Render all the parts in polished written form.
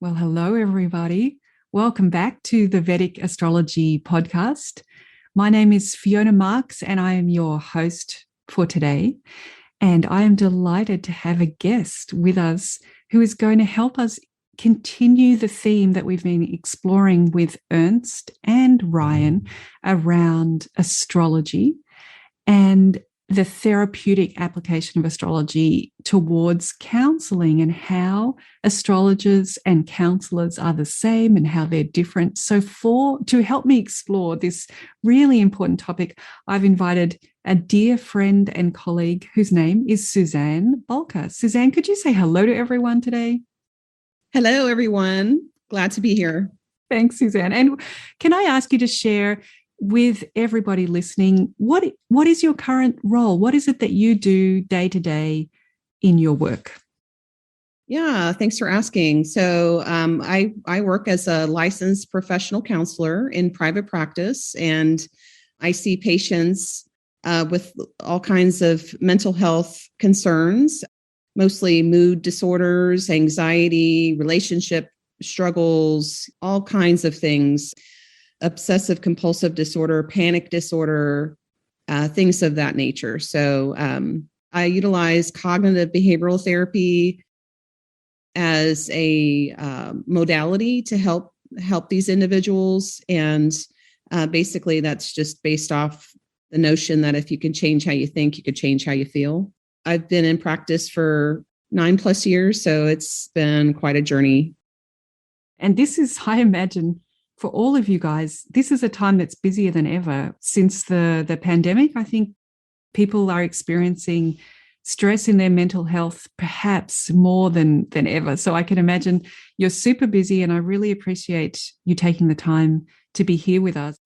Well, hello, everybody. Welcome back to the Vedic Astrology Podcast. My name is Fiona Marks, and I am your host for today. And I am delighted to have a guest with us who is going to help us continue the theme that we've been exploring with Ernst and Ryan around astrology and the therapeutic application of astrology towards counselling and how astrologers and counsellors are the same and how they're different. So to help me explore this really important topic, I've invited a dear friend and colleague whose name is Suzanne Balka. Suzanne, could you say hello to everyone today? Hello, everyone. Glad to be here. Thanks, Suzanne. And can I ask you to share with everybody listening, what is your current role? What is it that you do day to day in your work? Yeah, thanks for asking. So I work as a licensed professional counselor in private practice, and I see patients with all kinds of mental health concerns, mostly mood disorders, anxiety, relationship struggles, all kinds of things. Obsessive compulsive disorder, panic disorder, things of that nature. So I utilize cognitive behavioral therapy as a modality to help these individuals. And basically that's just based off the notion that if you can change how you think, you could change how you feel. I've been in practice for 9+ years, so it's been quite a journey. And this is, I imagine, for all of you guys, this is a time that's busier than ever since the pandemic. I think people are experiencing stress in their mental health, perhaps more than ever. So I can imagine you're super busy, and I really appreciate you taking the time to be here with us.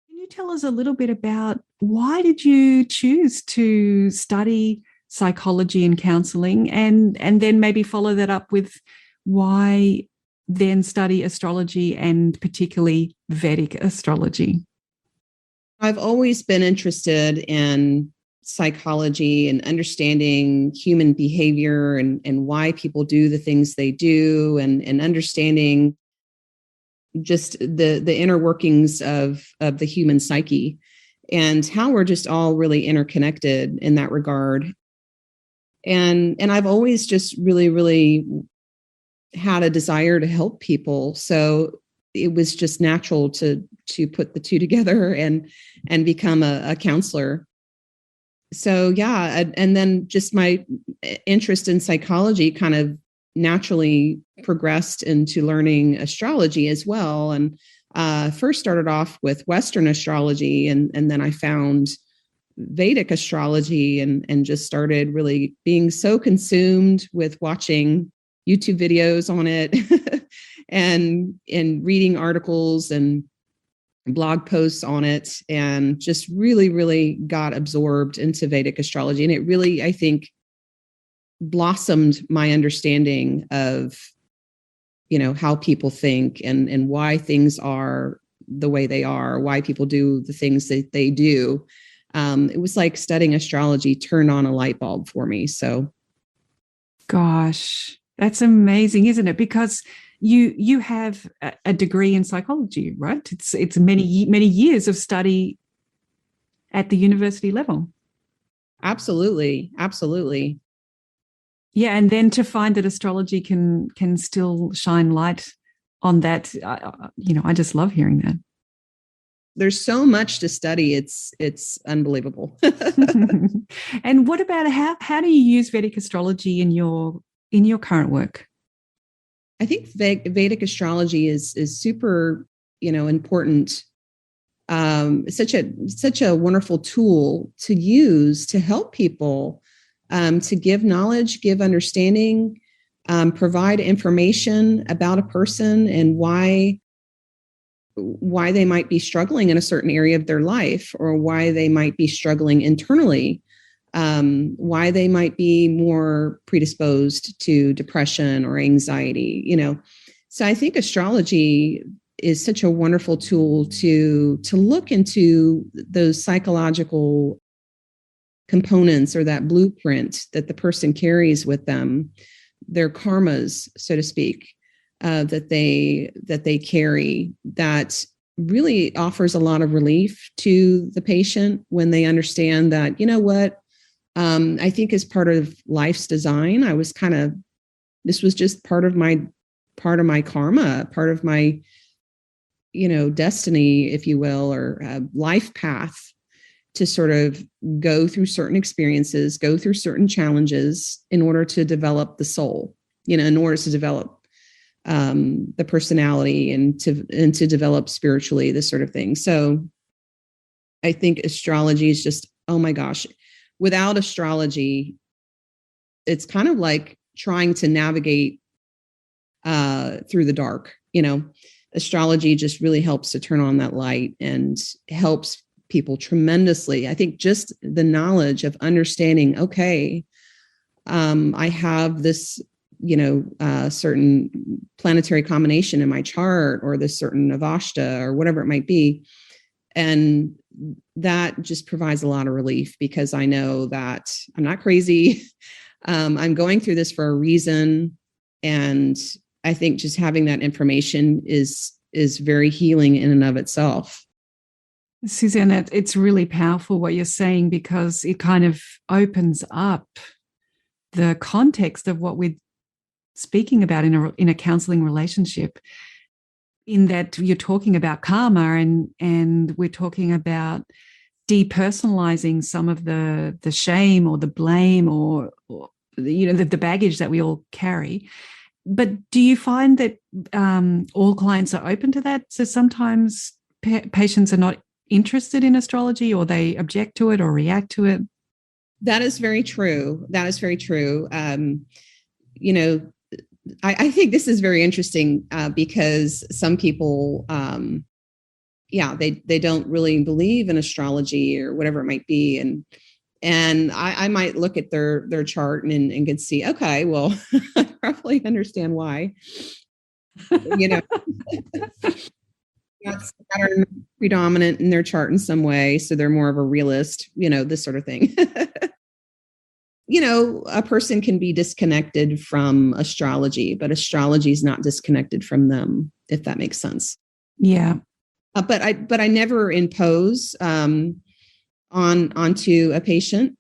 Can you tell us a little bit about why did you choose to study psychology and counselling, and then maybe follow that up with why then study astrology and particularly Vedic astrology? I've always been interested in psychology and understanding human behavior and why people do the things they do, and understanding just the inner workings of the human psyche and how we're just all really interconnected in that regard. And I've always just really had a desire to help people. So it was just natural to put the two together and become a counselor. So yeah, and then just my interest in psychology kind of naturally progressed into learning astrology as well. And first started off with Western astrology, and then I found Vedic astrology and just started really being so consumed with watching YouTube videos on it and reading articles and blog posts on it, and just really got absorbed into Vedic astrology. And it really, I think, blossomed my understanding of, how people think and why things are the way they are, why people do the things that they do. It was like studying astrology turned on a light bulb for me. So, gosh, that's amazing, isn't it? Because you have a degree in psychology, right? It's many years of study at the university level. Absolutely. Yeah, and then to find that astrology can still shine light on that, I just love hearing that. There's so much to study. It's unbelievable. And what about how do you use Vedic astrology in your current work? I think Vedic astrology is super, important. Such a wonderful tool to use to help people, to give knowledge, give understanding, provide information about a person and why they might be struggling in a certain area of their life, or why they might be struggling internally, why they might be more predisposed to depression or anxiety, So I think astrology is such a wonderful tool to look into those psychological components, or that blueprint that the person carries with them, their karmas, so to speak, that they carry that really offers a lot of relief to the patient when they understand that, you know what, I think as part of life's design, this was just part of my karma, part of my, destiny, if you will, or life path, to sort of go through certain experiences, go through certain challenges in order to develop the soul, in order to develop the personality and to develop spiritually, this sort of thing. So I think astrology is just, oh my gosh, without astrology, it's kind of like trying to navigate through the dark. Astrology just really helps to turn on that light and helps people tremendously. I think just the knowledge of understanding, okay, I have this, certain planetary combination in my chart, or this certain Avasthas, or whatever it might be. And that just provides a lot of relief, because I know that I'm not crazy. I'm going through this for a reason. And I think just having that information is very healing in and of itself. Suzanne, it's really powerful what you're saying, because it kind of opens up the context of what we're speaking about in a counseling relationship, in that you're talking about karma, and we're talking about depersonalizing some of the shame or the blame or the baggage that we all carry. But do you find that all clients are open to that? So sometimes patients are not interested in astrology, or they object to it or react to it. That is very true. That is very true. I think this is very interesting because some people, they don't really believe in astrology or whatever it might be. And I might look at their chart and can see, okay, well, I probably understand why, that's pattern predominant in their chart in some way. So they're more of a realist, this sort of thing. A person can be disconnected from astrology, but astrology is not disconnected from them, if that makes sense. Yeah. But I never impose onto a patient.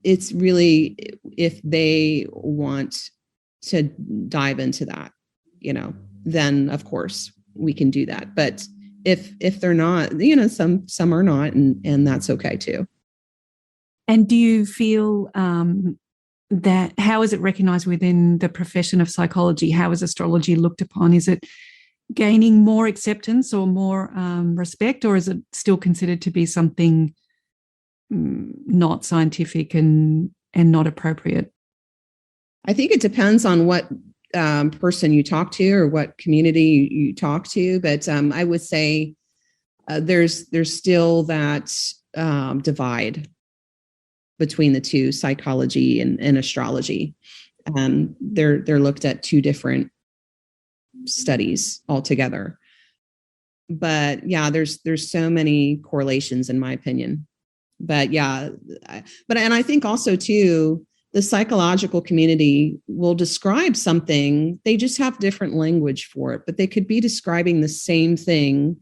It's really if they want to dive into that, then of course we can do that. But if they're not, some are not, and that's okay too. And do you feel that, how is it recognized within the profession of psychology? How is astrology looked upon? Is it gaining more acceptance or more respect, or is it still considered to be something not scientific and not appropriate? I think it depends on what person you talk to or what community you talk to. But I would say there's still that divide between the two, psychology and astrology. They're looked at two different studies altogether. But yeah, there's so many correlations in my opinion. But yeah, and I think also too, the psychological community will describe something. They just have different language for it, but they could be describing the same thing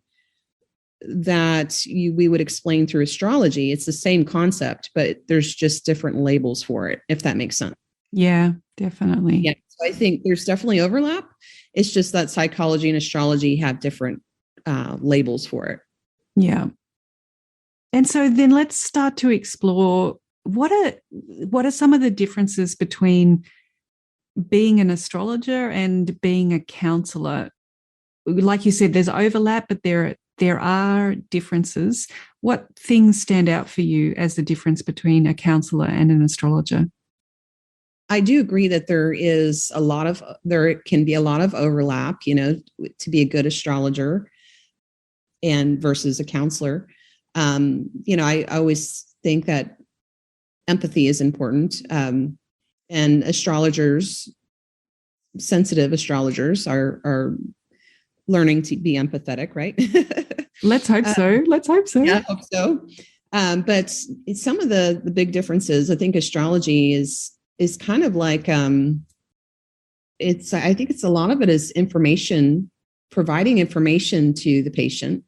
that we would explain through astrology. It's the same concept, but there's just different labels for it, if that makes sense. Yeah, definitely. Yeah. So I think there's definitely overlap. It's just that psychology and astrology have different labels for it. Yeah. And so then let's start to explore what are some of the differences between being an astrologer and being a counsellor? Like you said, there's overlap, but there are differences. What things stand out for you as the difference between a counsellor and an astrologer? I do agree that there can be a lot of overlap, to be a good astrologer and versus a counselor. I always think that empathy is important. And sensitive astrologers are learning to be empathetic, right? Let's hope so. Yeah, I hope so. But some of the big differences, I think astrology is kind of like I think it's a lot of it is information, providing information to the patient.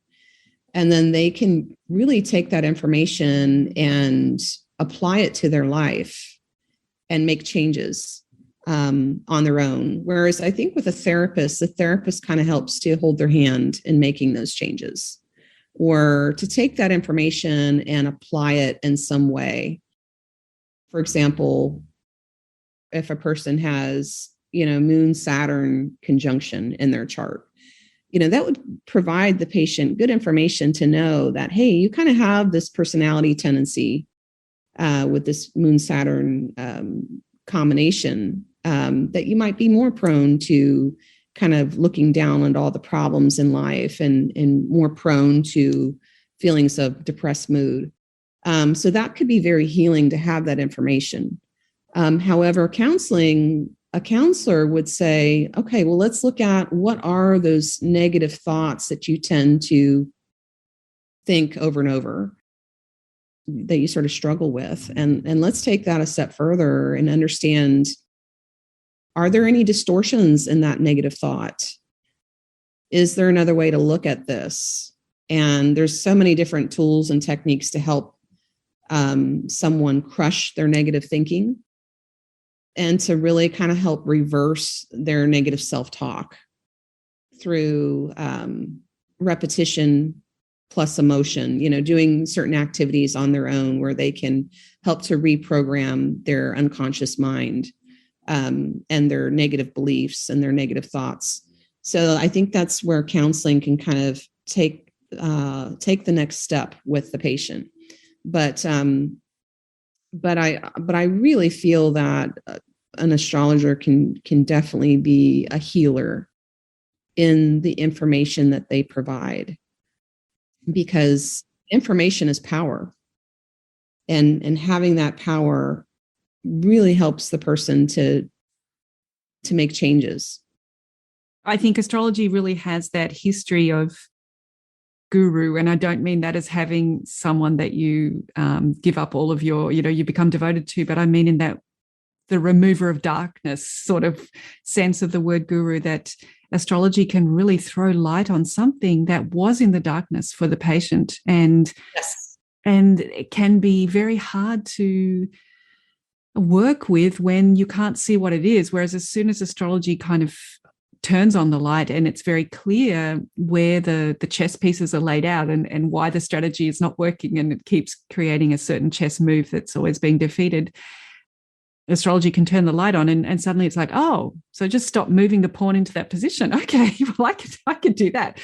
And then they can really take that information and apply it to their life and make changes on their own. Whereas I think with a therapist, the therapist kind of helps to hold their hand in making those changes, or to take that information and apply it in some way. For example, if a person has, Moon Saturn conjunction in their chart, that would provide the patient good information to know that, hey, you kind of have this personality tendency with this Moon Saturn combination, that you might be more prone to kind of looking down on all the problems in life and more prone to feelings of depressed mood. So that could be very healing to have that information. However, a counselor would say, okay, well, let's look at what are those negative thoughts that you tend to think over and over, that you sort of struggle with. And let's take that a step further and understand, are there any distortions in that negative thought? Is there another way to look at this? And there's so many different tools and techniques to help someone crush their negative thinking and to really kind of help reverse their negative self-talk through repetition plus emotion, doing certain activities on their own where they can help to reprogram their unconscious mind and their negative beliefs and their negative thoughts. So I think that's where counseling can kind of take the next step with the patient. But I really feel that an astrologer can definitely be a healer in the information that they provide, because information is power, and having that power really helps the person to make changes. I think astrology really has that history of guru, and I don't mean that as having someone that you give up all of your, you become devoted to, but I mean in that the remover of darkness sort of sense of the word guru, that astrology can really throw light on something that was in the darkness for the patient. And yes. And it can be very hard to work with when you can't see what it is. Whereas as soon as astrology kind of turns on the light and it's very clear where the chess pieces are laid out and why the strategy is not working, and it keeps creating a certain chess move that's always being defeated, astrology can turn the light on and suddenly it's like, oh, so just stop moving the pawn into that position. Okay, well, I could do that.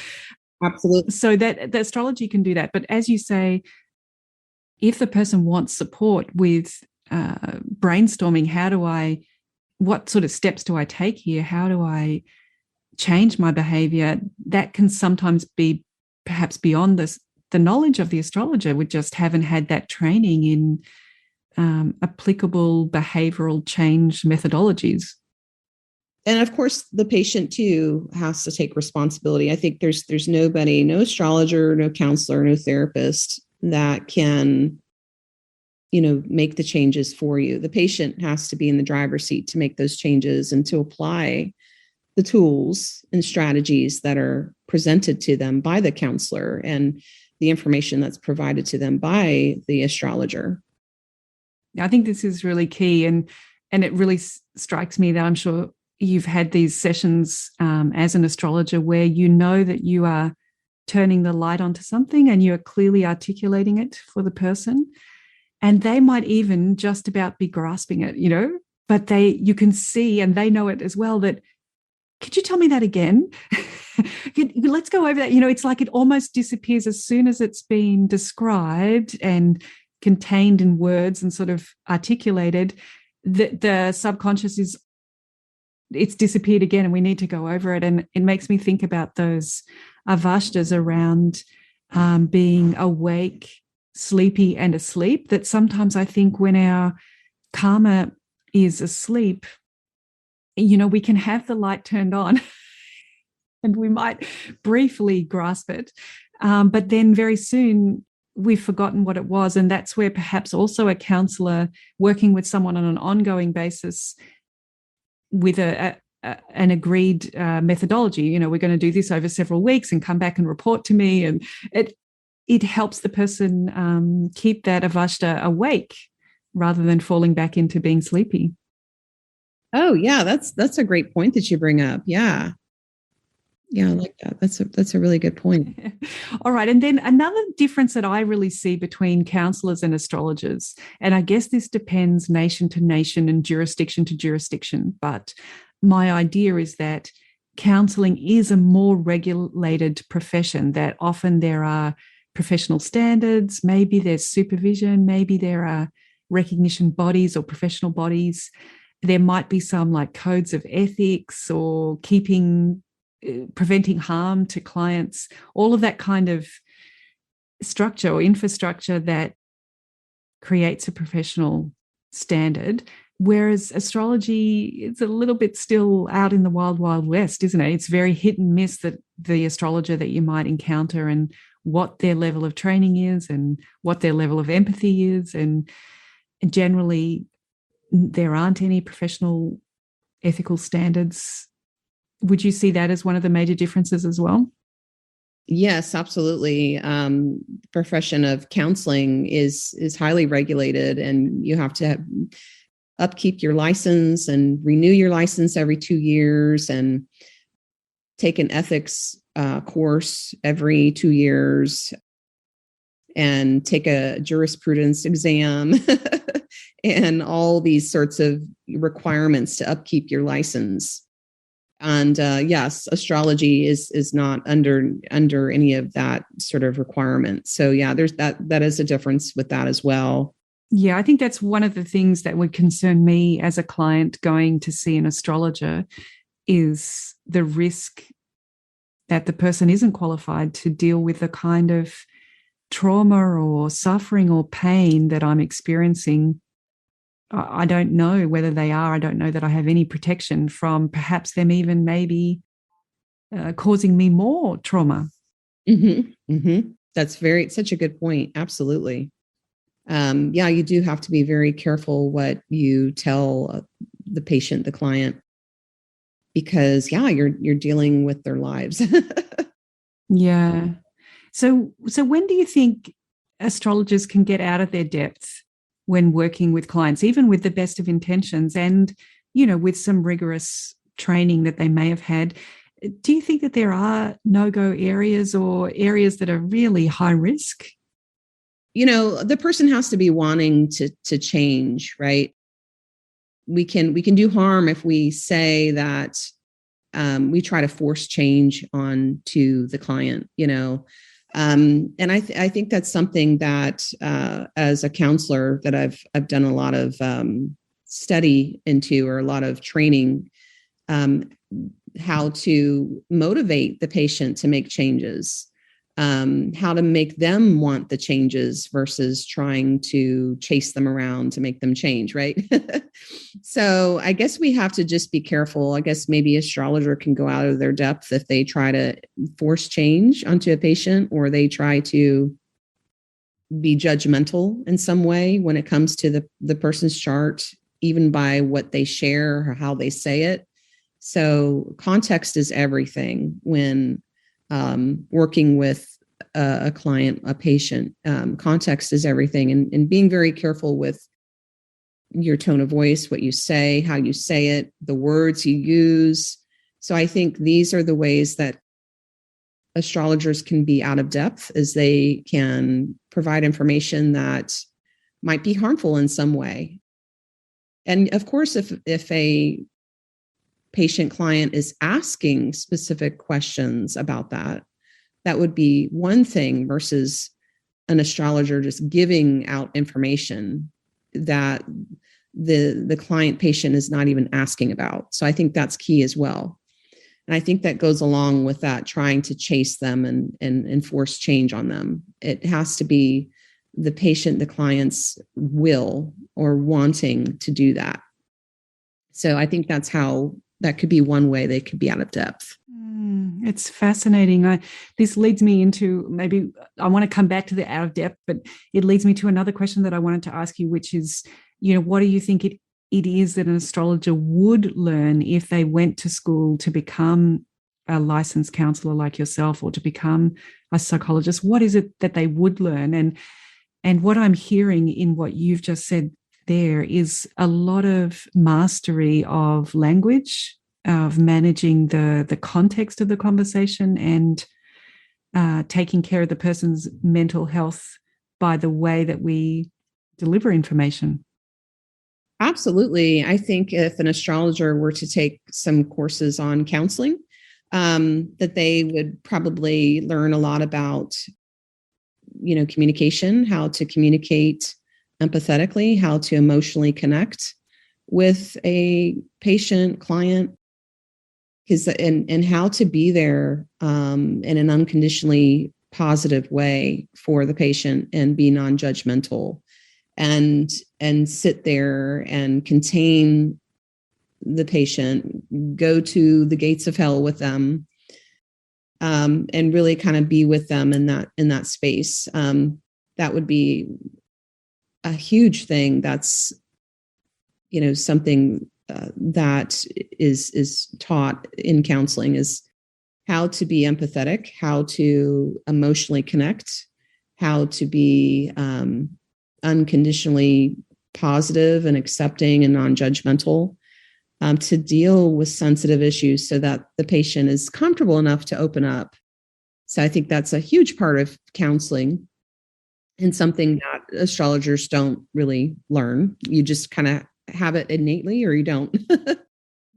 Absolutely. So that the astrology can do that. But as you say, if the person wants support with brainstorming, what sort of steps do I take here? How do I change my behavior? That can sometimes be perhaps beyond the knowledge of the astrologer. We just haven't had that training in applicable behavioral change methodologies. And of course, the patient too has to take responsibility. I think there's nobody, no astrologer, no counselor, no therapist that can, make the changes for you. The patient has to be in the driver's seat to make those changes and to apply the tools and strategies that are presented to them by the counselor and the information that's provided to them by the astrologer. I think this is really key, and it really strikes me that I'm sure you've had these sessions as an astrologer where you know that you are turning the light onto something and you're clearly articulating it for the person, and they might even just about be grasping it, but you can see, and they know it as well, that, could you tell me that again? Let's go over that. It's like it almost disappears as soon as it's been described and contained in words and sort of articulated. The subconscious it's disappeared again, and we need to go over it. And it makes me think about those Avasthas around being awake, sleepy, and asleep, that sometimes I think when our karma is asleep, we can have the light turned on and we might briefly grasp it. But then very soon we've forgotten what it was. And that's where perhaps also a counsellor working with someone on an ongoing basis with a an agreed methodology. You know, we're going to do this over several weeks and come back and report to me. And it helps the person keep that avashta awake rather than falling back into being sleepy. Oh, yeah, that's a great point that you bring up. Yeah. Yeah, I like that. That's a really good point. All right. And then another difference that I really see between counsellors and astrologers, and I guess this depends nation to nation and jurisdiction to jurisdiction, but my idea is that counselling is a more regulated profession, that often there are professional standards, maybe there's supervision, maybe there are recognition bodies or professional bodies. There might be some like codes of ethics or preventing harm to clients, all of that kind of structure or infrastructure that creates a professional standard. Whereas astrology, it's a little bit still out in the wild, wild west, isn't it? It's very hit and miss, that the astrologer that you might encounter and what their level of training is and what their level of empathy is. And generally, there aren't any professional ethical standards. Would you see that as one of the major differences as well? Yes, absolutely. Profession of counseling is highly regulated, and you have to upkeep your license and renew your license every 2 years and take an ethics course every 2 years and take a jurisprudence exam and all these sorts of requirements to upkeep your license. And yes, astrology is not under any of that sort of requirement. So yeah, there's that is a difference with that as well. Yeah, I think that's one of the things that would concern me as a client going to see an astrologer, is the risk that the person isn't qualified to deal with the kind of trauma or suffering or pain that I'm experiencing. I don't know whether they are. I don't know that I have any protection from perhaps them even maybe causing me more trauma. Mm-hmm. Mm-hmm. That's such a good point. Absolutely. Yeah, you do have to be very careful what you tell the patient, the client, because yeah, you're dealing with their lives. Yeah. So when do you think astrologers can get out of their depth when working with clients, even with the best of intentions and, you know, with some rigorous training that they may have had? Do you think that there are no-go areas or areas that are really high risk? You know, the person has to be wanting to change, right? We can do harm if we say that we try to force change on to the client, you know. And I think that's something that as a counselor that I've done a lot of study into, or a lot of training, how to motivate the patient to make changes, how to make them want the changes versus trying to chase them around to make them change, right? So I guess we have to just be careful. I guess maybe astrologer can go out of their depth if they try to force change onto a patient, or they try to be judgmental in some way when it comes to the person's chart, even by what they share or how they say it. So context is everything when working with a client, a patient. Context is everything, and being very careful with your tone of voice, what you say, how you say it, the words you use. So I think these are the ways that astrologers can be out of depth, as they can provide information that might be harmful in some way. And of course, if a patient client is asking specific questions about that would be one thing, versus an astrologer just giving out information that the client patient is not even asking about. So I think that's key as well. And I think that goes along with that, trying to chase them and enforce change on them. It has to be the patient, the client's will or wanting to do that. So I think that could be one way they could be out of depth. It's fascinating. This leads me into, maybe I want to come back to the out of depth, but it leads me to another question that I wanted to ask you, which is, you know, what do you think it it is that an astrologer would learn if they went to school to become a licensed counsellor like yourself, or to become a psychologist? What is it that they would learn? And what I'm hearing in what you've just said there is a lot of mastery of language, of managing the context of the conversation, and taking care of the person's mental health by the way that we deliver information. Absolutely. I think if an astrologer were to take some courses on counseling, that they would probably learn a lot about, communication, how to communicate empathetically, how to emotionally connect with a patient, client, and how to be there in an unconditionally positive way for the patient, and be non-judgmental, and sit there and contain the patient, go to the gates of hell with them, and really kind of be with them in that space. That would be a huge thing. That's, something that is taught in counseling, is how to be empathetic, how to emotionally connect, how to be unconditionally positive and accepting and non-judgmental, to deal with sensitive issues so that the patient is comfortable enough to open up. So I think that's a huge part of counseling, and something that astrologers don't really learn. You just kind of have it innately, or you don't.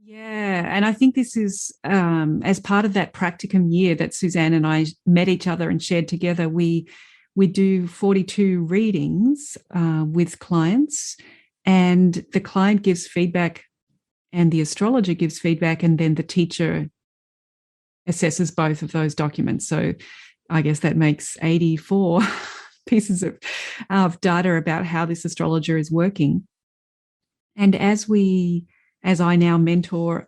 Yeah. And I think this is as part of that practicum year that Suzanne and I met each other and shared together. We do 42 readings with clients, and the client gives feedback and the astrologer gives feedback, and then the teacher assesses both of those documents. So I guess that makes 84 pieces of data about how this astrologer is working. And as I now mentor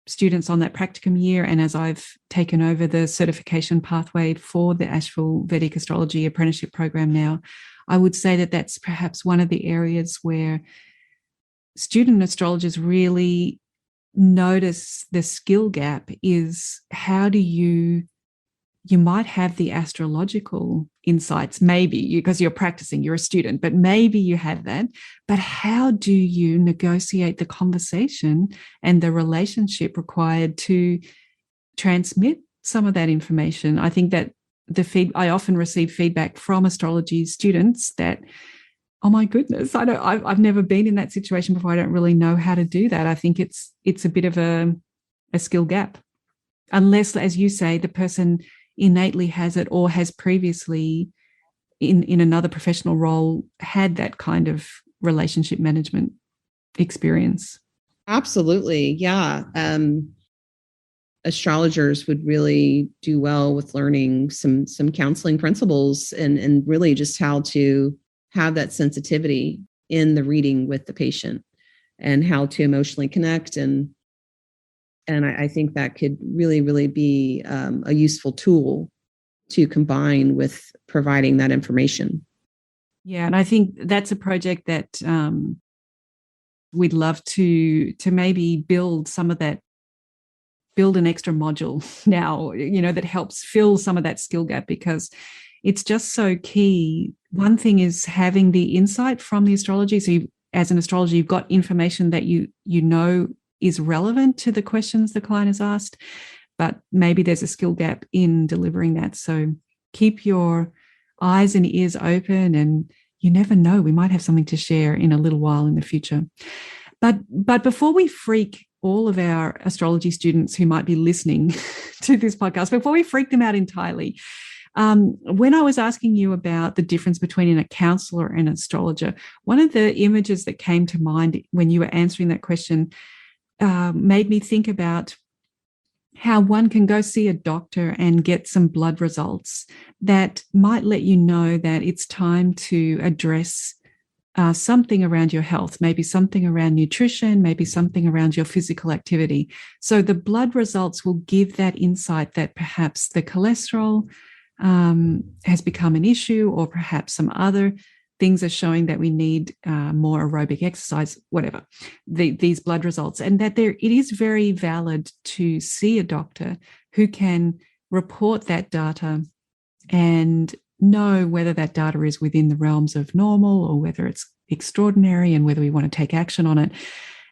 students on that practicum year, and as I've taken over the certification pathway for the Asheville Vedic Astrology Apprenticeship Program now, I would say that that's perhaps one of the areas where student astrologers really notice the skill gap is how do you might have the astrological insights, maybe because you're practicing, you're a student, but maybe you have that. But how do you negotiate the conversation and the relationship required to transmit some of that information? I think that I often receive feedback from astrology students that, oh my goodness, I've never been in that situation before. I don't really know how to do that. I think it's a bit of a skill gap, unless, as you say, the person innately has it, or has previously in another professional role had that kind of relationship management experience. Absolutely. Yeah. Astrologers would really do well with learning some counseling principles, and really just how to have that sensitivity in the reading with the patient, and how to emotionally connect. And I think that could really, really be a useful tool to combine with providing that information. Yeah, and I think that's a project that we'd love to maybe build some of that, build an extra module now, that helps fill some of that skill gap, because it's just so key. One thing is having the insight from the astrology. So as an astrologer, you've got information that you know is relevant to the questions the client has asked, but maybe there's a skill gap in delivering that. So keep your eyes and ears open, and you never know, we might have something to share in a little while in the future. But before we freak all of our astrology students who might be listening to this podcast, before we freak them out entirely, when I was asking you about the difference between a counselor and an astrologer, one of the images that came to mind when you were answering that question made me think about how one can go see a doctor and get some blood results that might let you know that it's time to address something around your health, maybe something around nutrition, maybe something around your physical activity. So the blood results will give that insight that perhaps the cholesterol has become an issue, or perhaps some other things are showing that we need more aerobic exercise, whatever, these blood results, and that it is very valid to see a doctor who can report that data and know whether that data is within the realms of normal or whether it's extraordinary and whether we want to take action on it.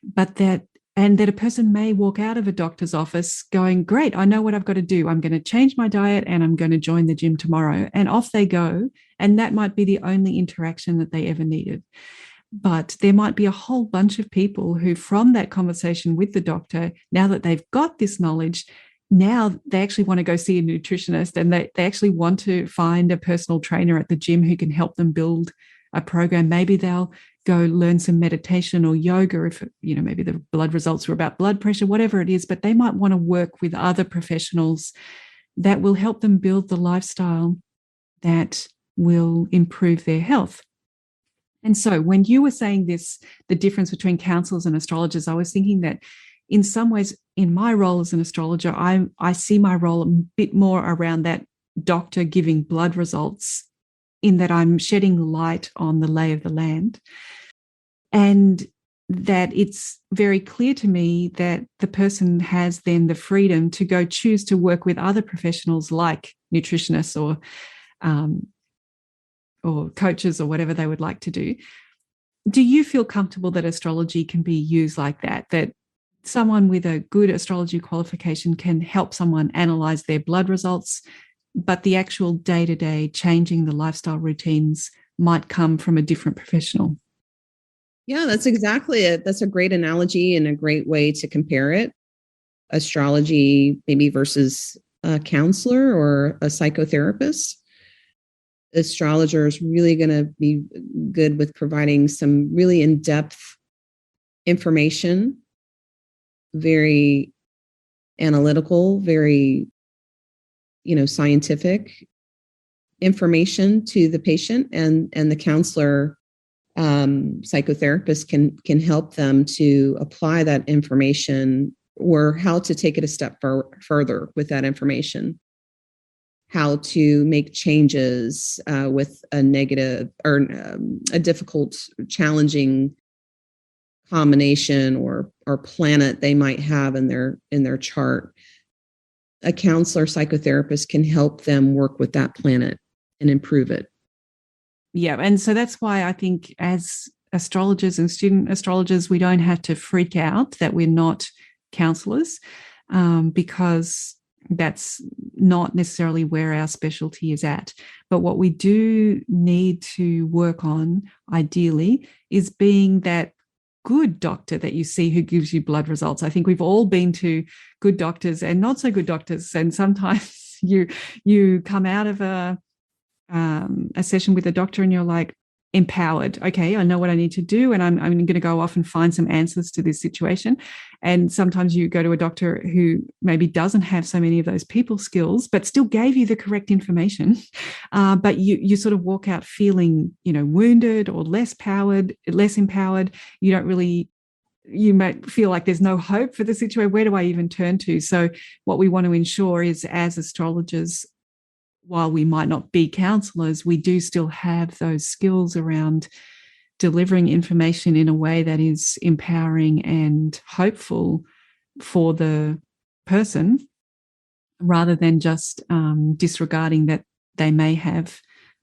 But that a person may walk out of a doctor's office going, great, I know what I've got to do. I'm going to change my diet and I'm going to join the gym tomorrow. And off they go. And that might be the only interaction that they ever needed. But there might be a whole bunch of people who, from that conversation with the doctor, now that they've got this knowledge, now they actually want to go see a nutritionist, and they actually want to find a personal trainer at the gym who can help them build a program. Maybe they'll go learn some meditation or yoga if, maybe the blood results are about blood pressure, whatever it is, but they might want to work with other professionals that will help them build the lifestyle that will improve their health. And so when you were saying this, the difference between counsellors and astrologers, I was thinking that in some ways, in my role as an astrologer, I see my role a bit more around that doctor giving blood results, in that I'm shedding light on the lay of the land, and that it's very clear to me that the person has then the freedom to go choose to work with other professionals like nutritionists or coaches or whatever they would like to do. Do you feel comfortable that astrology can be used like that, that someone with a good astrology qualification can help someone analyze their blood results, but the actual day-to-day changing the lifestyle routines might come from a different professional? Yeah, that's exactly it. That's a great analogy and a great way to compare it. Astrology maybe versus a counselor or a psychotherapist. Astrologer is really going to be good with providing some really in-depth information, very analytical, very scientific information to the patient, and the counselor, psychotherapist can help them to apply that information, or how to take it a step further with that information, how to make changes with a negative or a difficult, challenging combination or planet they might have in their chart. A counselor, psychotherapist can help them work with that planet and improve it. Yeah. And so that's why I think as astrologers and student astrologers, we don't have to freak out that we're not counselors, because that's not necessarily where our specialty is at. But what we do need to work on, ideally, is being that good doctor that you see who gives you blood results. I think we've all been to good doctors and not so good doctors, and sometimes you come out of a session with a doctor and you're like, empowered. Okay, I know what I need to do, and I'm going to go off and find some answers to this situation. And sometimes you go to a doctor who maybe doesn't have so many of those people skills, but still gave you the correct information. But you sort of walk out feeling, wounded or less empowered. You might feel like there's no hope for the situation. Where do I even turn to? So what we want to ensure is, as astrologers, while we might not be counselors, we do still have those skills around delivering information in a way that is empowering and hopeful for the person, rather than just disregarding that they may have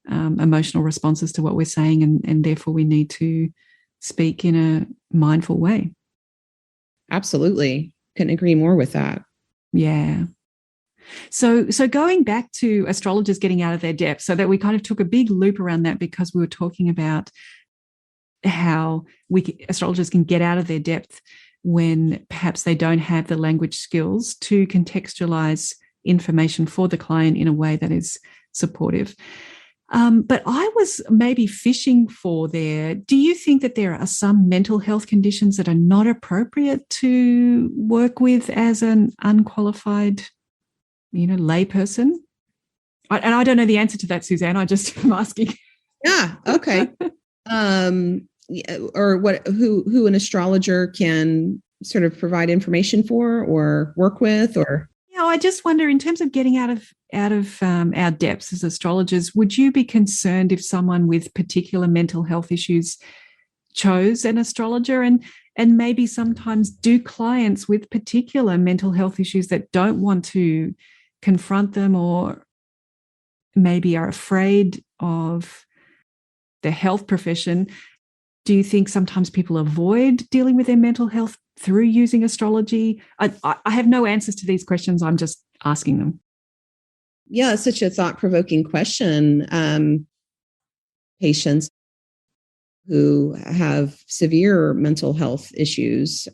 emotional responses to what we're saying, and therefore we need to speak in a mindful way. Absolutely. Couldn't agree more with that. Yeah. So going back to astrologers getting out of their depth, so that we kind of took a big loop around that, because we were talking about how astrologers can get out of their depth when perhaps they don't have the language skills to contextualize information for the client in a way that is supportive. But I was maybe fishing for there. Do you think that there are some mental health conditions that are not appropriate to work with as an unqualified layperson? And I don't know the answer to that, Suzanne. I just am asking. Yeah. Okay. Or who an astrologer can sort of provide information for or work with, or. Yeah, Now, I just wonder, in terms of getting out of our depths as astrologers, would you be concerned if someone with particular mental health issues chose an astrologer? And maybe sometimes do clients with particular mental health issues that don't want to confront them, or maybe are afraid of the health profession, do you think sometimes people avoid dealing with their mental health through using astrology? I have no answers to these questions. I'm just asking them. Yeah, it's such a thought-provoking question. Patients who have severe mental health issues,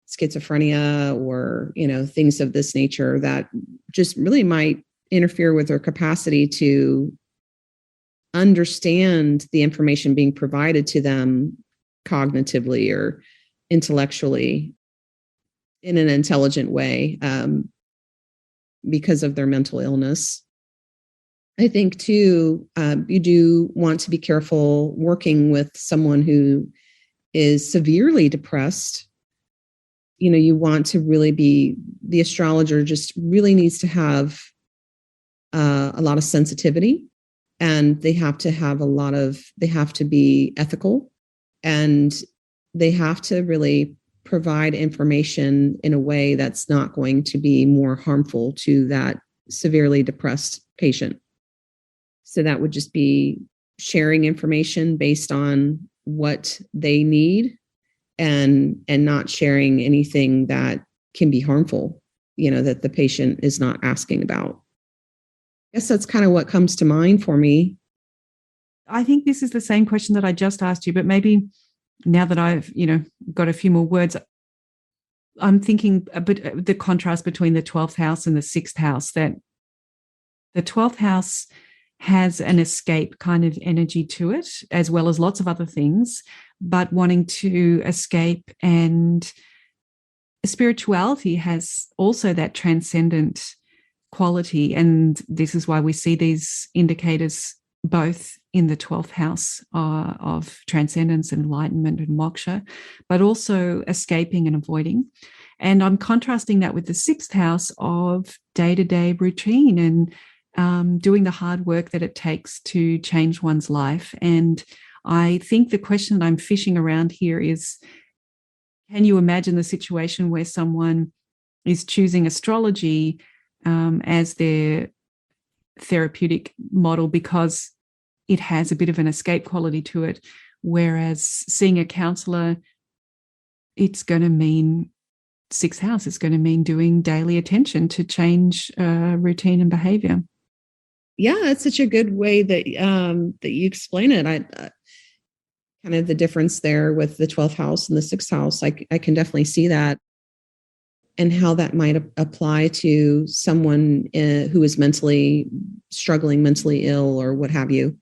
schizophrenia, or, things of this nature that just really might interfere with their capacity to understand the information being provided to them cognitively or intellectually in an intelligent way, because of their mental illness. I think too, you do want to be careful working with someone who is severely depressed. You want to really be, the astrologer just really needs to have a lot of sensitivity, and they have to be ethical, and they have to really provide information in a way that's not going to be more harmful to that severely depressed patient. So that would just be sharing information based on what they need, and not sharing anything that can be harmful, that the patient is not asking about. I guess that's kind of what comes to mind for me. I think this is the same question that I just asked you, but maybe now that I've, got a few more words, I'm thinking a bit the contrast between the 12th house and the 6th house, that the 12th house has an escape kind of energy to it, as well as lots of other things, but wanting to escape, and spirituality has also that transcendent quality. And this is why we see these indicators both in the 12th house of transcendence and enlightenment and moksha, but also escaping and avoiding. And I'm contrasting that with the 6th house of day-to-day routine and doing the hard work that it takes to change one's life. And I think the question I'm fishing around here is, can you imagine the situation where someone is choosing astrology as their therapeutic model because it has a bit of an escape quality to it, whereas seeing a counsellor, it's going to mean 6th house. It's going to mean doing daily attention to change routine and behavior. Yeah, it's such a good way that you explain it. I kind of the difference there with the 12th house and the 6th house. I can definitely see that, and how that might apply to someone who is struggling mentally ill or what have you.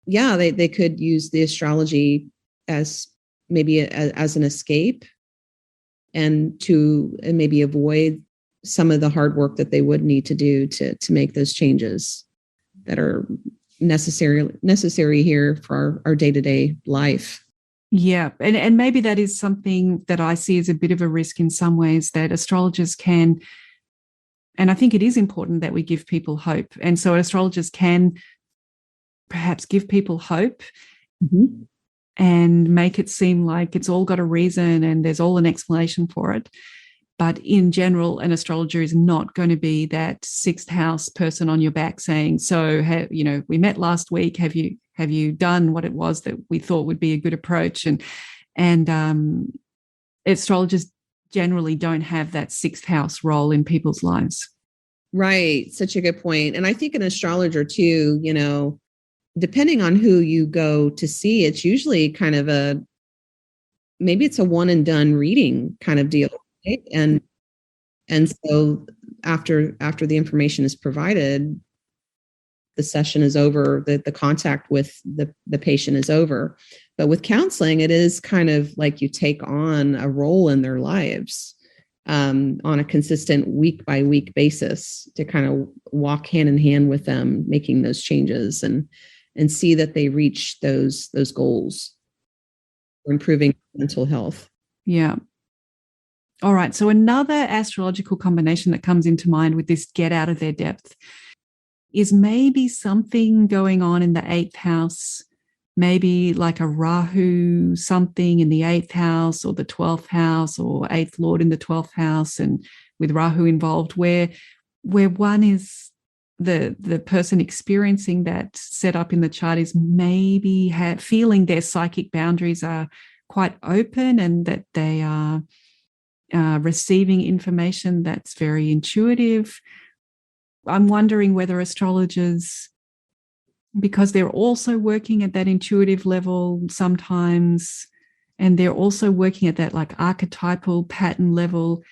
Yeah, they could use the astrology as maybe as an escape, and to maybe avoid some of the hard work that they would need to do to make those changes that are necessary here for our day-to-day life. Yeah. And maybe that is something that I see as a bit of a risk in some ways, that astrologers can, and I think it is important that we give people hope. And so astrologers can perhaps give people hope, mm-hmm, and make it seem like it's all got a reason and there's all an explanation for it. But in general, an astrologer is not going to be that 6th house person on your back saying, so, we met last week. Have you done what it was that we thought would be a good approach? And astrologers generally don't have that 6th house role in people's lives. Right. Such a good point. And I think an astrologer too, depending on who you go to see, it's usually kind of maybe it's a one and done reading kind of deal. Right? And so after the information is provided, the session is over, the contact with the patient is over. But with counseling, it is kind of like you take on a role in their lives on a consistent week by week basis, to kind of walk hand in hand with them, making those changes and see that they reach those goals for improving mental health. Yeah. All right. So another astrological combination that comes into mind with this get out of their depth is maybe something going on in the 8th house, maybe like a Rahu something in the 8th house or the 12th house, or 8th Lord in the 12th house, and with Rahu involved, where one is the person experiencing that setup in the chart is maybe feeling their psychic boundaries are quite open, and that they are receiving information that's very intuitive. I'm wondering whether astrologers, because they're also working at that intuitive level sometimes, and they're also working at that like archetypal pattern level,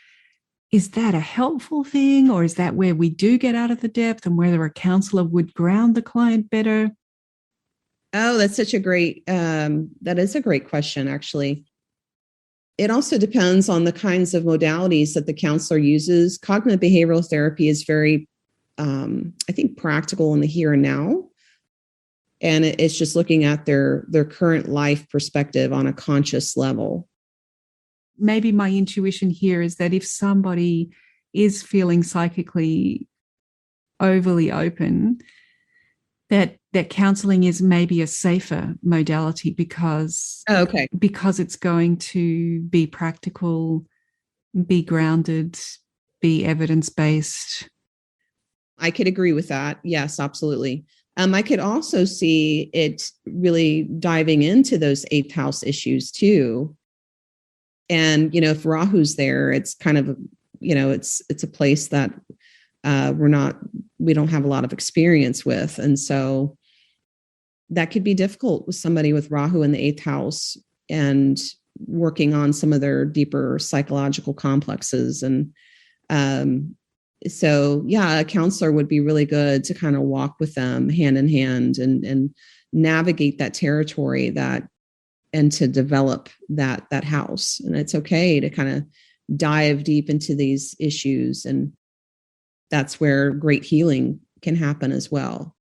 is that a helpful thing, or is that where we do get out of the depth, and whether a counselor would ground the client better? Oh, that's such a great, that is a great question, actually. It also depends on the kinds of modalities that the counselor uses. Cognitive behavioral therapy is very, I think, practical in the here and now. And it's just looking at their current life perspective on a conscious level. Maybe my intuition here is that if somebody is feeling psychically overly open, that counseling is maybe a safer modality because it's going to be practical, be grounded, be evidence-based. I could agree with that. Yes, absolutely. I could also see it really diving into those 8th house issues too. And, if Rahu's there, it's kind of, it's a place that we don't have a lot of experience with. And so that could be difficult with somebody with Rahu in the 8th house and working on some of their deeper psychological complexes. And so, yeah, a counselor would be really good to kind of walk with them hand in hand and navigate that territory and to develop that house. And it's okay to kind of dive deep into these issues. And that's where great healing can happen as well.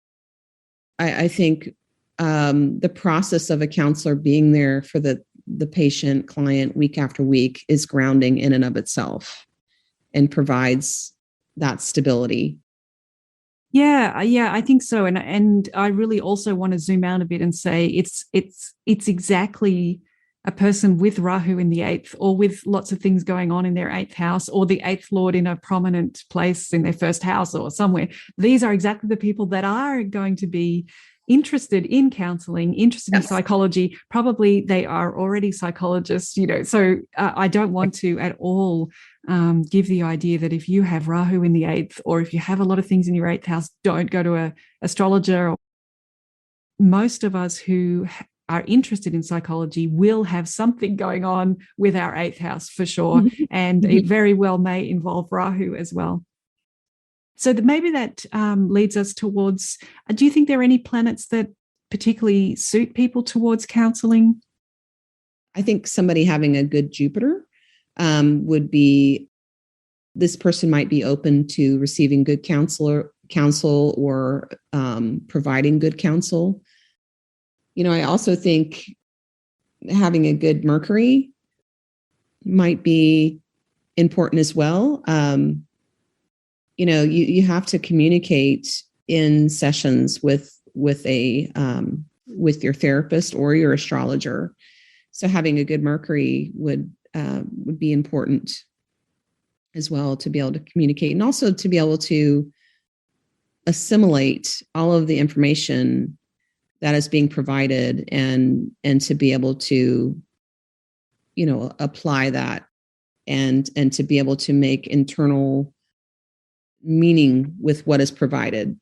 I think the process of a counselor being there for the patient client week after week is grounding in and of itself and provides that stability. Yeah, I think so. And I really also want to zoom out a bit and say it's exactly a person with Rahu in the 8th, or with lots of things going on in their 8th house, or the 8th Lord in a prominent place in their 1st house or somewhere. These are exactly the people that are going to be interested in counseling, interested in psychology. Probably they are already psychologists, so I don't want to at all give the idea that if you have Rahu in the 8th, or if you have a lot of things in your 8th house, don't go to an astrologer. Most of us who are interested in psychology will have something going on with our 8th house for sure. And it very well may involve Rahu as well. So maybe that leads us towards, do you think there are any planets that particularly suit people towards counseling? I think somebody having a good Jupiter would be, this person might be open to receiving good counsel or providing good counsel. I also think having a good Mercury might be important as well. You have to communicate in sessions with your therapist or your astrologer. So having a good Mercury would be important as well, to be able to communicate, and also to be able to assimilate all of the information that is being provided and to be able to, apply that and to be able to make internal meaning with what is provided.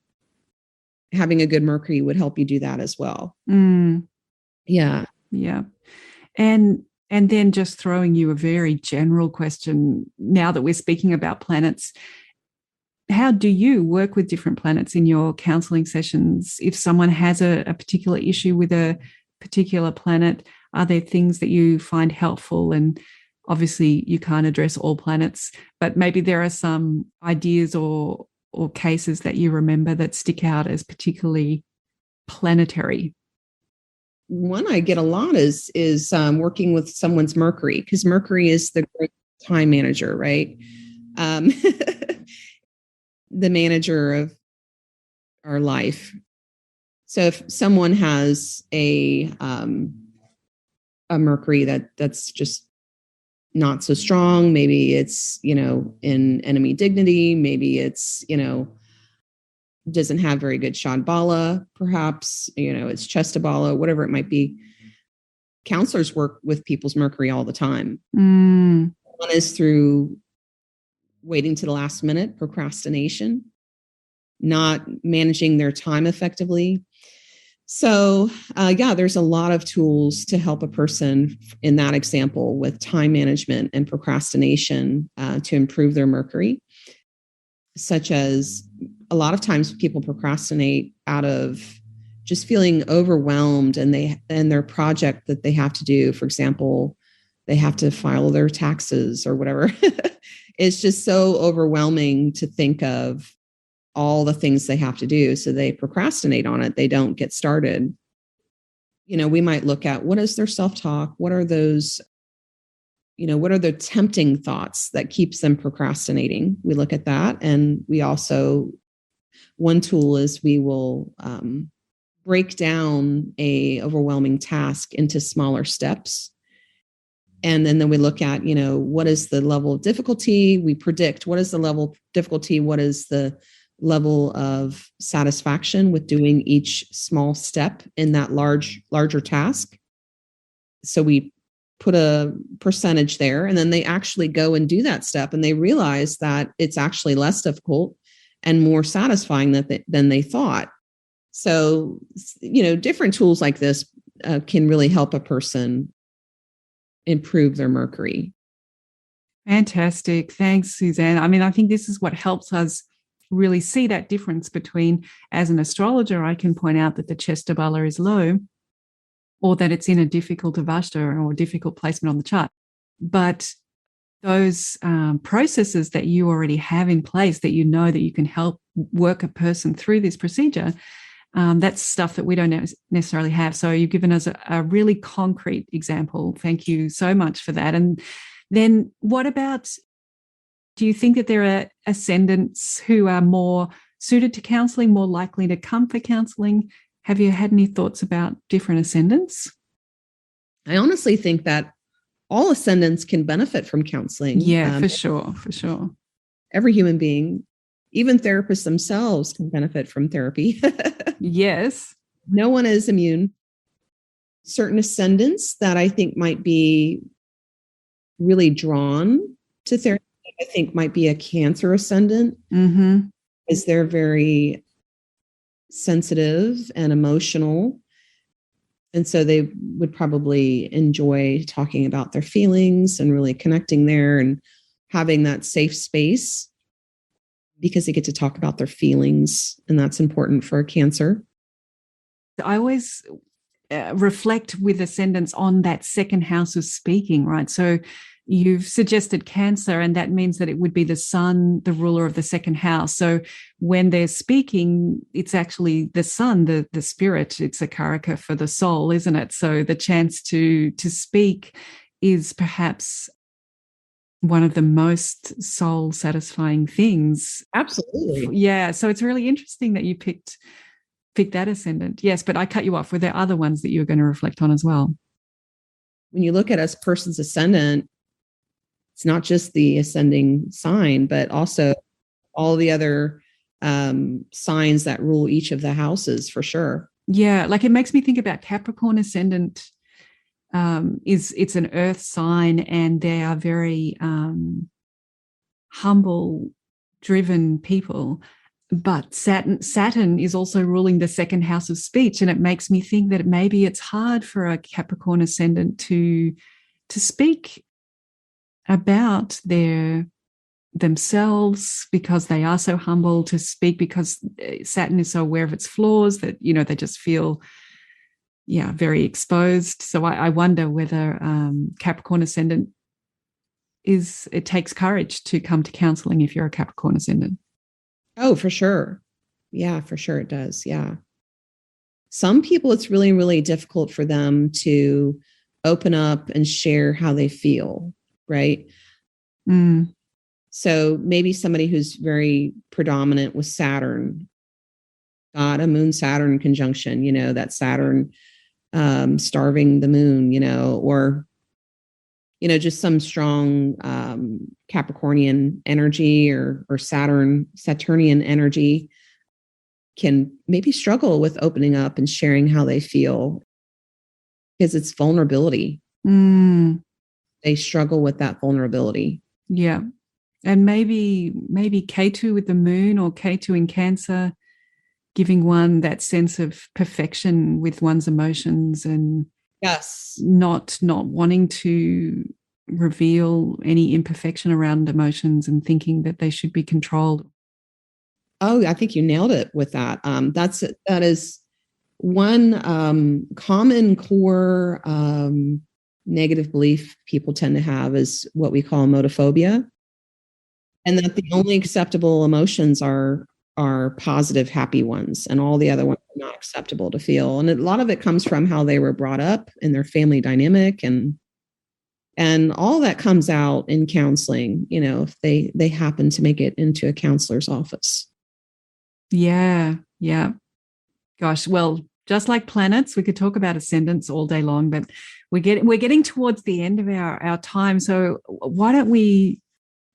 Having a good Mercury would help you do that as well. Yeah. And then just throwing you a very general question, now that we're speaking about planets, how do you work with different planets in your counseling sessions? If someone has a particular issue with a particular planet, are there things that you find helpful? And obviously you can't address all planets, but maybe there are some ideas or cases that you remember that stick out as particularly planetary. One I get a lot is working with someone's Mercury, because Mercury is the time manager, right? The manager of our life. So if someone has a Mercury that's just not so strong, maybe it's, in enemy dignity, maybe it's, doesn't have very good Shadbala, perhaps, it's Chestabala, whatever it might be. Counselors work with people's Mercury all the time. One is through waiting to the last minute, procrastination, not managing their time effectively. So, there's a lot of tools to help a person in that example with time management and procrastination to improve their Mercury, such as a lot of times people procrastinate out of just feeling overwhelmed and their project that they have to do. For example, they have to file their taxes or whatever. It's just so overwhelming to think of all the things they have to do. So they procrastinate on it. They don't get started. We might look at what is their self-talk? What are those, what are the tempting thoughts that keeps them procrastinating? We look at that. And we also, one tool is we will break down a overwhelming task into smaller steps. And then we look at, what is the level of difficulty? We predict what is the level of difficulty? What is the level of satisfaction with doing each small step in that larger task? So we put a percentage there, and then they actually go and do that step, and they realize that it's actually less difficult and more satisfying than they thought. So, different tools like this can really help a person improve their Mercury. Fantastic. Thanks, Suzanne. I mean, I think this is what helps us really see that difference between, as an astrologer, I can point out that the Chestabala is low or that it's in a difficult Avashta or difficult placement on the chart. But those processes that you already have in place that that you can help work a person through this procedure, that's stuff that we don't necessarily have. So you've given us a really concrete example. Thank you so much for that. And then what about, do you think that there are ascendants who are more suited to counselling, more likely to come for counselling? Have you had any thoughts about different ascendants? I honestly think that all ascendants can benefit from counseling. Yeah, for sure. Every human being, even therapists themselves, can benefit from therapy. Yes. No one is immune. Certain ascendants that I think might be really drawn to therapy, I think might be a Cancer ascendant, because they're very sensitive and emotional. And so they would probably enjoy talking about their feelings and really connecting there and having that safe space, because they get to talk about their feelings. And that's important for a Cancer. I always reflect with ascendants on that second house of speaking, right? So you've suggested Cancer, and that means that it would be the sun, the ruler of the second house. So when they're speaking, it's actually the sun, the spirit. It's a karaka for the soul, isn't it? So the chance to speak is perhaps one of the most soul satisfying things. Absolutely. Yeah. So it's really interesting that you picked that ascendant. Yes, but I cut you off. Were there other ones that you were going to reflect on as well? When you look at a person's ascendant, it's not just the ascending sign, but also all the other signs that rule each of the houses, for sure. Yeah, like it makes me think about Capricorn ascendant. It's an earth sign, and they are very humble, driven people. But Saturn is also ruling the second house of speech, and it makes me think that maybe it's hard for a Capricorn ascendant to speak about themselves, because they are so humble, to speak because Saturn is so aware of its flaws that they just feel very exposed. So I wonder whether Capricorn ascendant it takes courage to come to counselling if you're a Capricorn ascendant. Oh, for sure. Yeah, for sure it does. Yeah. Some people, it's really, really difficult for them to open up and share how they feel, right? Mm. So maybe somebody who's very predominant with Saturn got a moon Saturn conjunction, that Saturn starving the moon, or, just some strong Capricornian energy or Saturnian energy can maybe struggle with opening up and sharing how they feel because it's vulnerability. Mm. They struggle with that vulnerability. Yeah. And maybe Ketu with the moon or Ketu in Cancer, giving one that sense of perfection with one's emotions and yes, not wanting to reveal any imperfection around emotions and thinking that they should be controlled. Oh, I think you nailed it with that. That is one common core negative belief people tend to have is what we call emotophobia, and that the only acceptable emotions are positive, happy ones, and all the other ones are not acceptable to feel. And a lot of it comes from how they were brought up in their family dynamic, and all that comes out in counseling, if they happen to make it into a counselor's office. Yeah. Yeah. Gosh, well, just like planets, we could talk about ascendants all day long, but we're getting towards the end of our time. So why don't we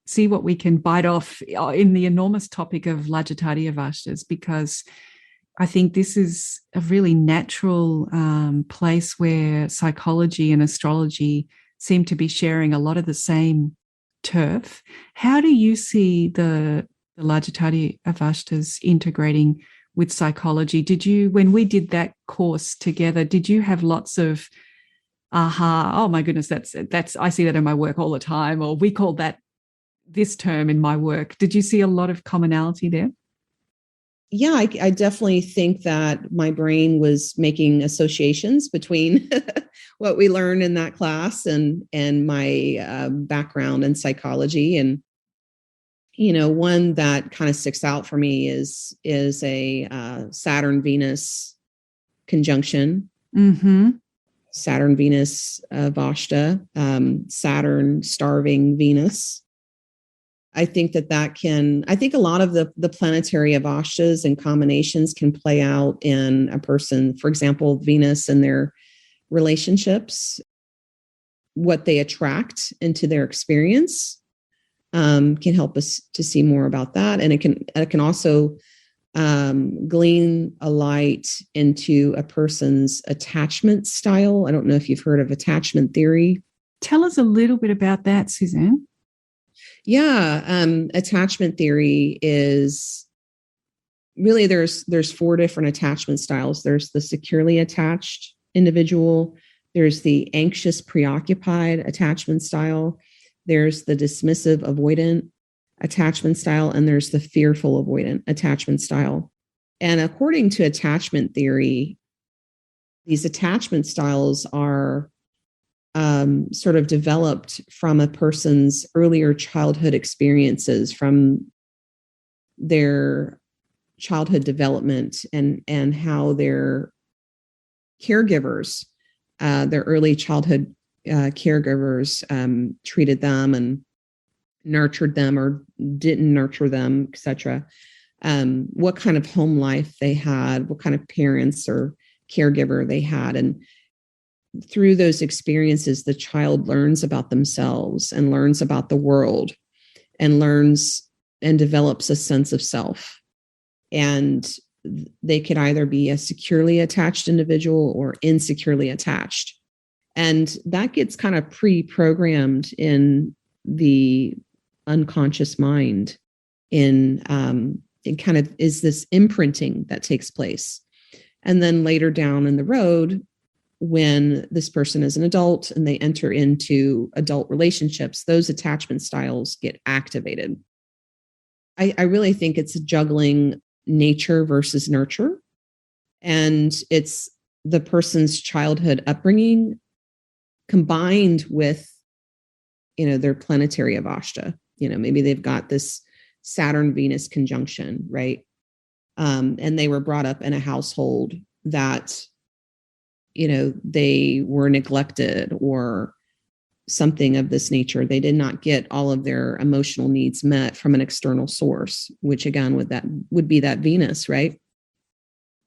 see what we can bite off in the enormous topic of Lajjitaadi Avasthas, because I think this is a really natural place where psychology and astrology seem to be sharing a lot of the same turf. How do you see the Lajjitaadi Avasthas integrating with psychology? When we did that course together, did you have lots of oh my goodness, that's I see that in my work all the time, or we call that this term in my work? Did you see a lot of commonality there? Yeah, I definitely think that my brain was making associations between what we learned in that class and my background in psychology. And, one that kind of sticks out for me is a Saturn-Venus conjunction. Mm-hmm. Saturn-Venus Avasthas, Saturn starving Venus. I think I think a lot of the planetary avasthas and combinations can play out in a person. For example, Venus and their relationships, what they attract into their experience, can help us to see more about that. And it can also glean a light into a person's attachment style. I don't know if you've heard of attachment theory. Tell us a little bit about that, Suzanne. Yeah. Attachment theory is really, there's 4 different attachment styles. There's the securely attached individual. There's the anxious preoccupied attachment style. There's the dismissive avoidant attachment style, and there's the fearful avoidant attachment style. And according to attachment theory, these attachment styles are sort of developed from a person's earlier childhood experiences, from their childhood development, and how their caregivers, their early childhood caregivers, treated them and nurtured them or didn't nurture them, etc. What kind of home life they had, what kind of parents or caregiver they had. And through those experiences, the child learns about themselves and learns about the world and learns and develops a sense of self. And they could either be a securely attached individual or insecurely attached. And that gets kind of pre-programmed in the unconscious mind. It kind of is this imprinting that takes place. And then later down in the road, when this person is an adult and they enter into adult relationships, those attachment styles get activated. I really think it's juggling nature versus nurture. And it's the person's childhood upbringing combined with, their planetary avasthas. Maybe they've got this Saturn-Venus conjunction, right? And they were brought up in a household that, they were neglected or something of this nature. They did not get all of their emotional needs met from an external source, which again would be that Venus, right?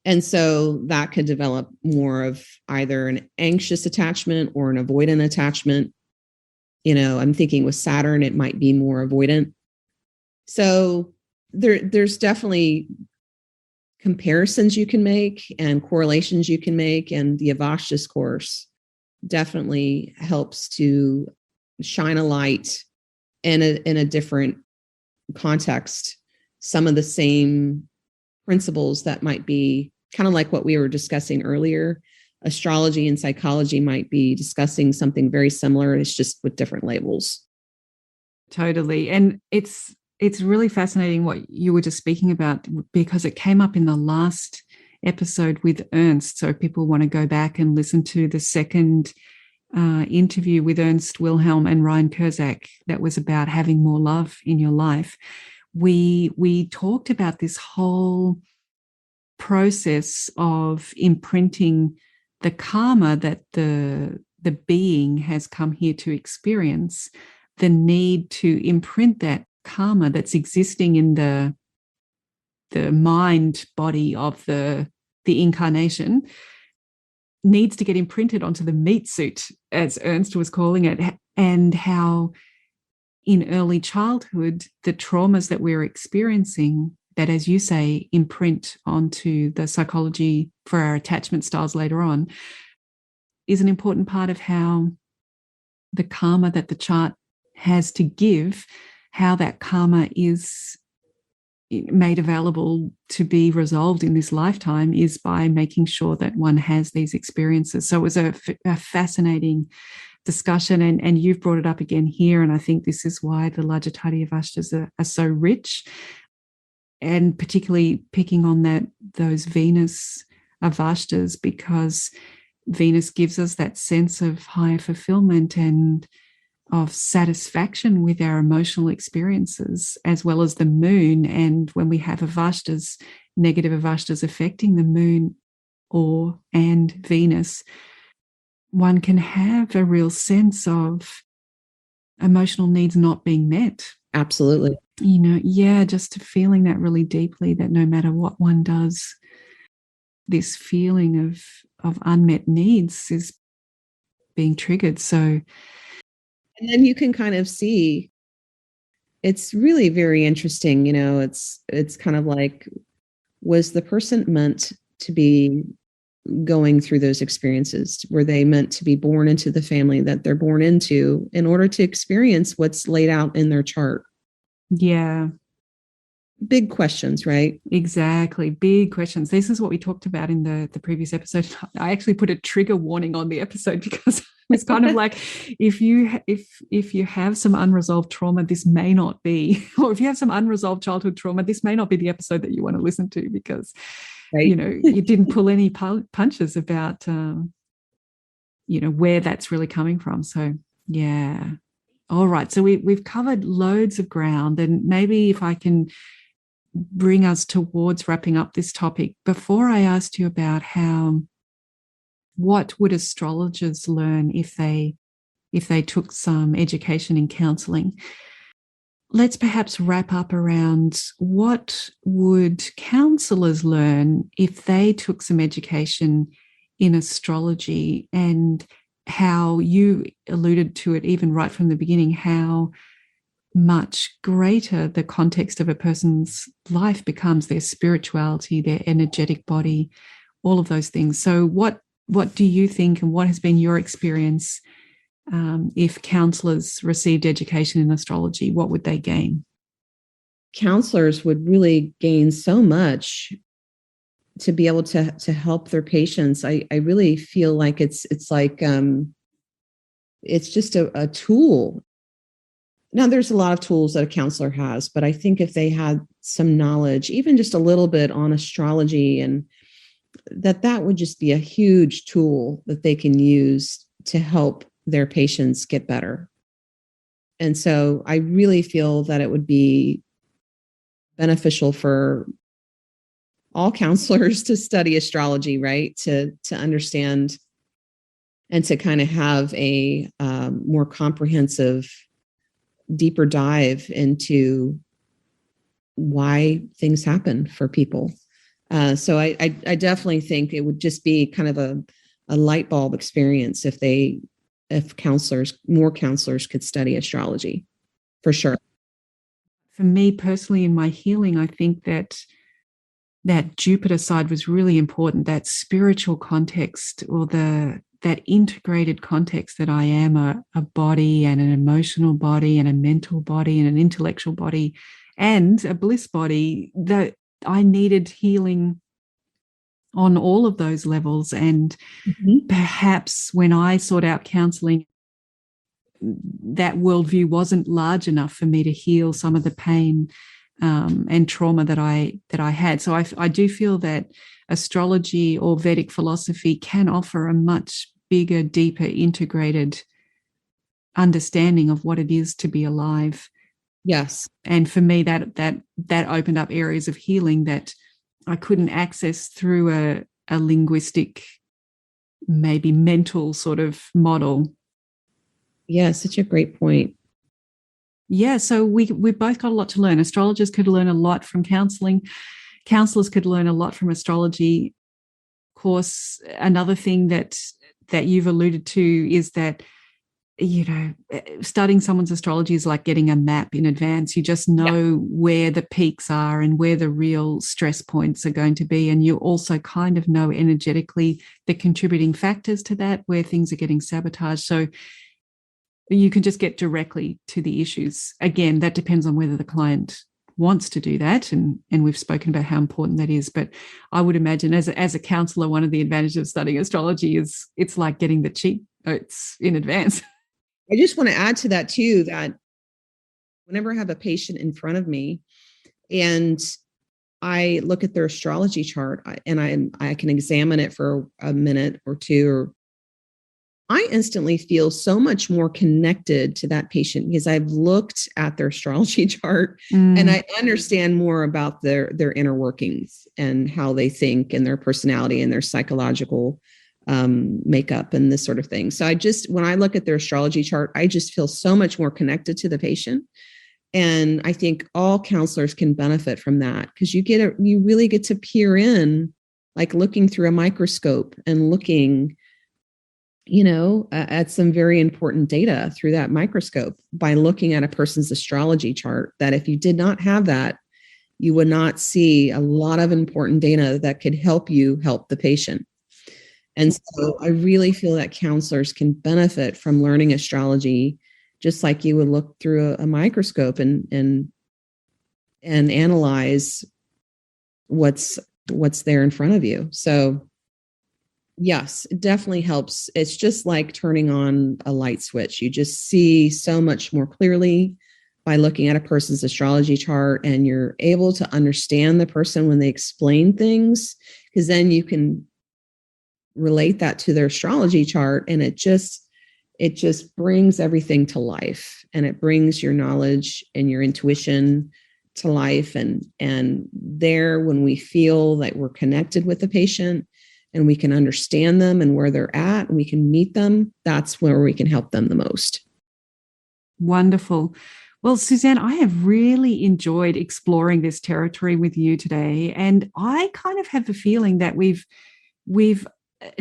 And so that could develop more of either an anxious attachment or an avoidant attachment. I'm thinking with Saturn, it might be more avoidant. So there's definitely comparisons you can make and correlations you can make. And the Avasthas course definitely helps to shine a light in a different context, some of the same principles that might be kind of like what we were discussing earlier. Astrology and psychology might be discussing something very similar. It's just with different labels. Totally. And it's really fascinating what you were just speaking about, because it came up in the last episode with Ernst. So if people want to go back and listen to the second interview with Ernst Wilhelm and Ryan Kurzak, that was about having more love in your life. We talked about this whole process of imprinting the karma that the being has come here to experience, the need to imprint that karma that's existing in the mind body of the incarnation needs to get imprinted onto the meat suit, as Ernst was calling it, and how in early childhood, the traumas that we're experiencing that, as you say, imprint onto the psychology for our attachment styles later on, is an important part of how the karma that the chart has to give, how that karma is made available to be resolved in this lifetime, is by making sure that one has these experiences. So it was a fascinating discussion, and you've brought it up again here, and I think this is why the Lajjitaadi Avasthas are so rich, and particularly picking on those Venus Avasthas, because Venus gives us that sense of higher fulfillment and of satisfaction with our emotional experiences, as well as the moon. And when we have Avasthas, negative Avasthas affecting the moon and Venus, one can have a real sense of emotional needs not being met. Absolutely. Just feeling that really deeply, that no matter what one does, this feeling of unmet needs is being triggered. So, and then you can kind of see, it's really very interesting. It's kind of like, was the person meant to be going through those experiences? Were they meant to be born into the family that they're born into in order to experience what's laid out in their chart? Yeah. Big questions, right? Exactly. Big questions. This is what we talked about in the previous episode. I actually put a trigger warning on the episode because it's kind of like, if you have some unresolved trauma, this may not be, or if you have some unresolved childhood trauma, this may not be the episode that you want to listen to, because, right. You didn't pull any punches about, where that's really coming from. So, yeah. All right. So we've covered loads of ground, and maybe if I can bring us towards wrapping up this topic, before I asked you about what would astrologers learn if they took some education in counselling, let's perhaps wrap up around what would counsellors learn if they took some education in astrology, and how you alluded to it even right from the beginning, how much greater the context of a person's life becomes, their spirituality, their energetic body, all of those things. So what do you think, and what has been your experience if counsellors received education in astrology? What would they gain? Counselors would really gain so much to be able to help their patients. I really feel like it's like it's just a tool. Now, there's a lot of tools that a counselor has, but I think if they had some knowledge, even just a little bit on astrology, and that would just be a huge tool that they can use to help their patients get better. And so I really feel that it would be beneficial for all counselors to study astrology, right? To understand and to kind of have a more comprehensive, deeper dive into why things happen for people. So I definitely think it would just be kind of a light bulb experience if more counselors could study astrology, for sure. For me personally, in my healing, I think that Jupiter side was really important, that spiritual context, or that integrated context that I am a body and an emotional body and a mental body and an intellectual body and a bliss body, that I needed healing on all of those levels. And perhaps when I sought out counseling, that worldview wasn't large enough for me to heal some of the pain and trauma that I had. So I do feel that astrology or Vedic philosophy can offer a much bigger, deeper, integrated understanding of what it is to be alive. Yes. And for me, that opened up areas of healing that I couldn't access through a linguistic, maybe mental sort of model. Yeah, such a great point. Yeah, so we both got a lot to learn. Astrologers could learn a lot from counseling. Counselors could learn a lot from astrology. Of course, another thing that you've alluded to is that, studying someone's astrology is like getting a map in advance. You just know where the peaks are and where the real stress points are going to be. And you also kind of know energetically the contributing factors to that, where things are getting sabotaged. So you can just get directly to the issues. Again, that depends on whether the client wants to do that. And we've spoken about how important that is. But I would imagine as a counselor, one of the advantages of studying astrology is it's like getting the cheat notes in advance. I just want to add to that too, that whenever I have a patient in front of me and I look at their astrology chart and I can examine it for a minute or two, I instantly feel so much more connected to that patient because I've looked at their astrology chart and I understand more about their inner workings and how they think and their personality and their psychological makeup and this sort of thing. So when I look at their astrology chart, I just feel so much more connected to the patient. And I think all counselors can benefit from that because you really get to peer in, like looking through a microscope and looking, at some very important data through that microscope by looking at a person's astrology chart, that if you did not have that, you would not see a lot of important data that could help you help the patient. And so I really feel that counselors can benefit from learning astrology, just like you would look through a microscope and analyze what's there in front of you. So yes, it definitely helps. It's just like turning on a light switch. You just see so much more clearly by looking at a person's astrology chart, and you're able to understand the person when they explain things, because then you can relate that to their astrology chart, and it just brings everything to life, and it brings your knowledge and your intuition to life. And there, when we feel that we're connected with the patient and we can understand them and where they're at, and we can meet them, that's where we can help them the most. Wonderful. Well, Suzanne, I have really enjoyed exploring this territory with you today. And I kind of have a feeling that we've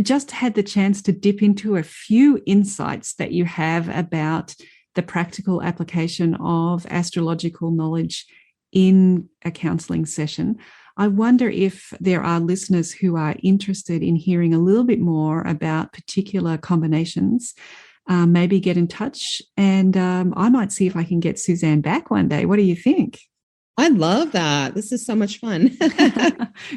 just had the chance to dip into a few insights that you have about the practical application of astrological knowledge in a counselling session. I wonder if there are listeners who are interested in hearing a little bit more about particular combinations. Maybe get in touch, and I might see if I can get Suzanne back one day. What do you think? I love that. This is so much fun.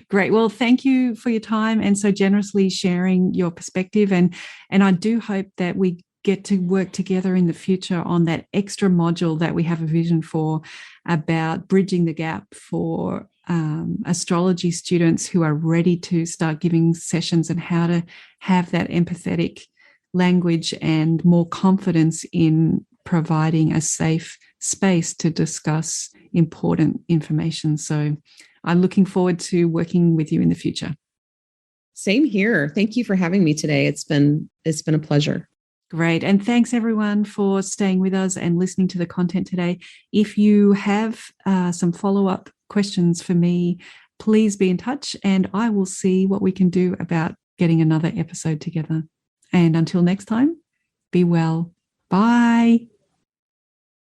Great. Well, thank you for your time and so generously sharing your perspective. And I do hope that we get to work together in the future on that extra module that we have a vision for, about bridging the gap for astrology students who are ready to start giving sessions, and how to have that empathetic language and more confidence in providing a safe space to discuss important information. So I'm looking forward to working with you in the future. Same here. Thank you for having me today. It's been a pleasure. Great. And thanks everyone for staying with us and listening to the content today. If you have some follow-up questions for me, please be in touch and I will see what we can do about getting another episode together. And until next time, be well. Bye.